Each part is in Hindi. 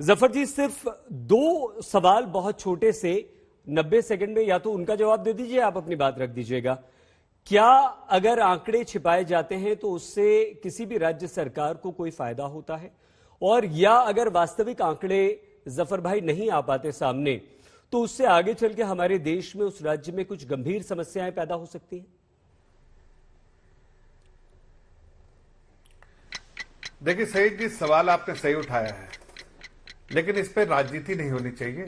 जफर जी, सिर्फ दो सवाल बहुत छोटे से 90 सेकंड में, या तो उनका जवाब दे दीजिए, आप अपनी बात रख दीजिएगा। क्या अगर आंकड़े छिपाए जाते हैं तो उससे किसी भी राज्य सरकार को कोई फायदा होता है? और या अगर वास्तविक आंकड़े जफर भाई नहीं आ पाते सामने तो उससे आगे चल के हमारे देश में, उस राज्य में कुछ गंभीर समस्याएं पैदा हो सकती हैं? देखिए सईद जी, सवाल आपने सही उठाया है, लेकिन इस पर राजनीति नहीं होनी चाहिए।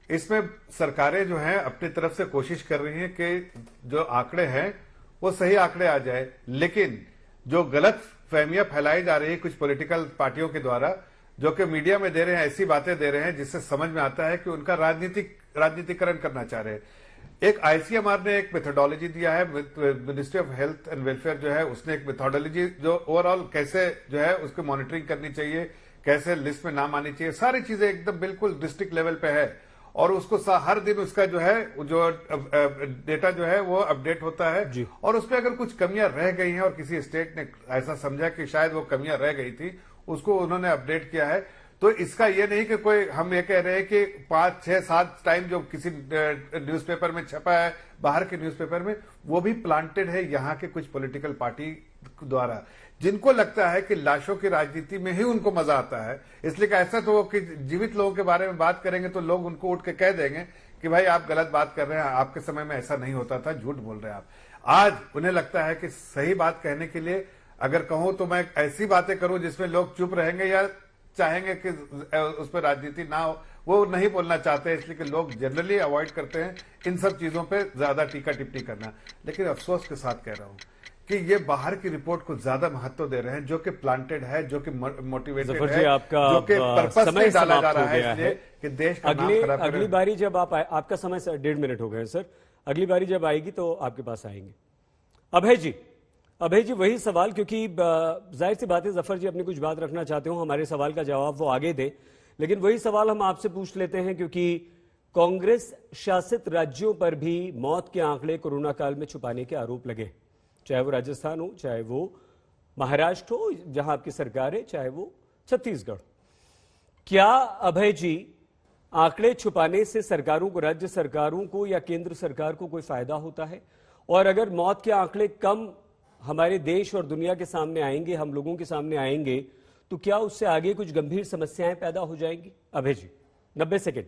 इसमें सरकारें जो हैं अपनी तरफ से कोशिश कर रही हैं कि जो आंकड़े हैं वो सही आंकड़े आ जाए, लेकिन जो गलत फहमियां फैलाई जा रही है कुछ पॉलिटिकल पार्टियों के द्वारा, जो कि मीडिया में दे रहे हैं, ऐसी बातें दे रहे हैं जिससे समझ में आता है कि उनका राजनीतिकरण करना चाह रहे हैं। एक आईसीएमआर ने एक मेथोडोलॉजी दिया है, ministry of health and welfare जो है उसने एक मेथोडोलॉजी, जो ओवरऑल कैसे जो है उसकी मॉनिटरिंग करनी चाहिए, कैसे लिस्ट में नाम आनी चाहिए, सारी चीजें एकदम बिल्कुल डिस्ट्रिक्ट लेवल पे है। और उसको हर दिन उसका जो है जो डेटा जो है वो अपडेट होता है। और उसमें अगर कुछ कमियां रह गई हैं और किसी स्टेट ने ऐसा समझा कि शायद वो कमियां रह गई थी, उसको उन्होंने अपडेट किया है। तो इसका ये नहीं कि कोई हम ये कह रहे हैं कि 5, 6, 7 टाइम जो किसी न्यूज़पेपर में छपा है, बाहर के न्यूज़पेपर में, वो भी प्लांटेड है यहाँ के कुछ पॉलिटिकल पार्टी द्वारा, जिनको लगता है कि लाशों की राजनीति में ही उनको मजा आता है। इसलिए कि ऐसा तो कि जीवित लोगों के बारे में बात करेंगे तो लोग उनको उठ के कह देंगे कि भाई आप गलत बात कर रहे हैं, आपके समय में ऐसा नहीं होता था, झूठ बोल रहे हैं आप। आज उन्हें लगता है कि सही बात कहने के लिए अगर कहूं तो मैं ऐसी बातें करूं जिसमें लोग चुप रहेंगे या चाहेंगे कि उस पर राजनीति ना हो, वो नहीं बोलना चाहते, इसलिए कि लोग जनरली अवॉइड करते हैं इन सब चीजों पे ज्यादा टीका टिप्पणी करना। लेकिन अफसोस के साथ कह रहा हूं कि ये बाहर की रिपोर्ट को ज्यादा महत्व दे रहे हैं, जो कि प्लांटेड है, जो कि मोटिवेटेड है, जो कि पर्पस से डाला जा रहा है इसलिए कि देश का नाम खराब करें। अगली बारी जब आप आपका समय 1.5 मिनट हो गए सर, अगली बारी जब आएगी तो आपके पास आएंगे। अभय जी वही सवाल, क्योंकि जाहिर सी बात है जफर जी अपनी कुछ बात रखना चाहते हो, हमारे सवाल का जवाब वो आगे दे, लेकिन वही सवाल हम आपसे पूछ लेते हैं, क्योंकि कांग्रेस शासित राज्यों पर भी मौत के आंकड़े कोरोना काल में छुपाने के आरोप लगे, चाहे वो राजस्थान हो, चाहे वो महाराष्ट्र हो जहां आपकी सरकार है, चाहे वो छत्तीसगढ़। क्या अभय जी आंकड़े छुपाने से सरकारों को, राज्य सरकारों को या केंद्र सरकार को कोई फायदा होता है? और अगर मौत के आंकड़े कम हमारे देश और दुनिया के सामने आएंगे, हम लोगों के सामने आएंगे, तो क्या उससे आगे कुछ गंभीर समस्याएं पैदा हो जाएंगी? अभय जी 90 सेकेंड।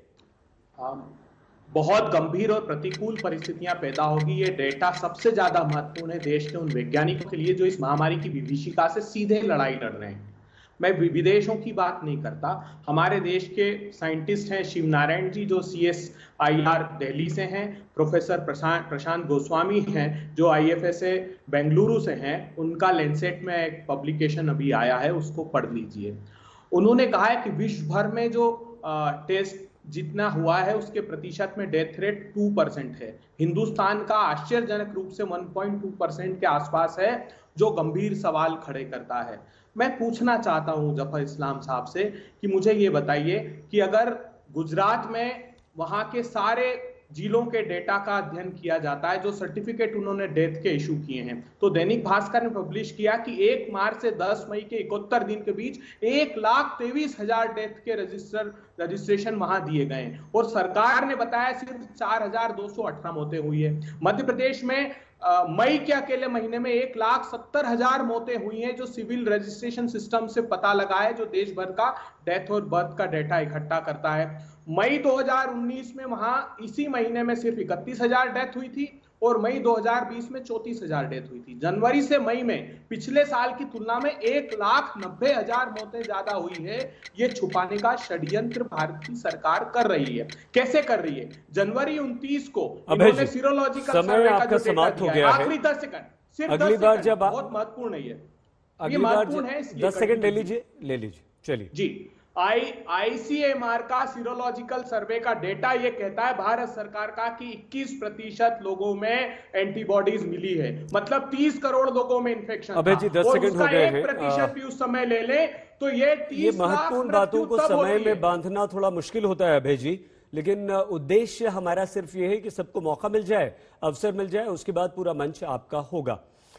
बहुत गंभीर और प्रतिकूल परिस्थितियां पैदा होगी। ये डेटा सबसे ज्यादा महत्वपूर्ण है देश के उन वैज्ञानिकों के लिए जो इस महामारी की विभीषिका से सीधे लड़ाई लड़ रहे हैं। मैं विदेशों की बात नहीं करता, हमारे देश के साइंटिस्ट हैं शिवनारायण जी जो CSIR दिल्ली से हैं, प्रोफेसर प्रशांत गोस्वामी हैं जो IFSA बेंगलुरु से हैं, उनका लैंसेट में एक पब्लिकेशन अभी आया है, उसको पढ़ लीजिए। उन्होंने कहा है कि विश्व भर में जो टेस्ट जितना हुआ है उसके प्रतिशत में डेथ रेट 2% है। हिंदुस्तान का आश्चर्यजनक रूप से 1.2% के आसपास है, जो गंभीर सवाल खड़े करता है। मैं पूछना चाहता हूं जफर इस्लाम साहब से कि मुझे ये बताइए कि अगर गुजरात में वहां के सारे जिलों के डेटा का अध्ययन किया जाता है, जो सर्टिफिकेट उन्होंने डेथ के इशू किए हैं, तो दैनिक भास्कर ने पब्लिश किया कि 1 मार्च से 10 मई के 71 दिन के बीच 1,23,000 डेथ के रजिस्ट्रेशन वहां दिए गए हैं, और सरकार ने बताया सिर्फ 4,218 मौतें हुई है। मध्य प्रदेश में मई के अकेले महीने में 1,70,000 मौतें हुई हैं, जो सिविल रजिस्ट्रेशन सिस्टम से पता लगा है, जो देश भर का डेथ और बर्थ का डेटा इकट्ठा करता है। मई 2019 में वहां इसी महीने में सिर्फ 31,000 डेथ हुई थी, और मई 2020 में 34,000 डेथ हुई थी। जनवरी से मई में पिछले साल की तुलना में 1,90,000 मौतें ज्यादा हुई है। ये छुपाने का षड्यंत्र भारतीय सरकार कर रही है। कैसे कर रही है? जनवरी 29 को इन्होंने सीरोलॉजिकल सर्वे का जो डेटा दिया है, आखिरी 10 सेकंड, सिर्फ अगली बार जब बहुत महत्वपूर्ण है, अगली बार 10 सेकंड ले लीजिए चलिए जी। ICMR का सीरोलॉजिकल सर्वे का डेटा ये कहता है भारत सरकार का कि 21% लोगों में एंटीबॉडीज मिली है, मतलब 30 करोड़ लोगों में इन्फेक्शन अबे जी 10 सेकंड हो गए हैं। 1% भी उस समय ले ले तो ये 30 महत्वपूर्ण बातों को समय में बांधना थोड़ा मुश्किल होता है अभय जी, लेकिन उद्देश्य हमारा सिर्फ ये है कि सबको मौका मिल जाए, अवसर मिल जाए, उसके बाद पूरा मंच आपका होगा।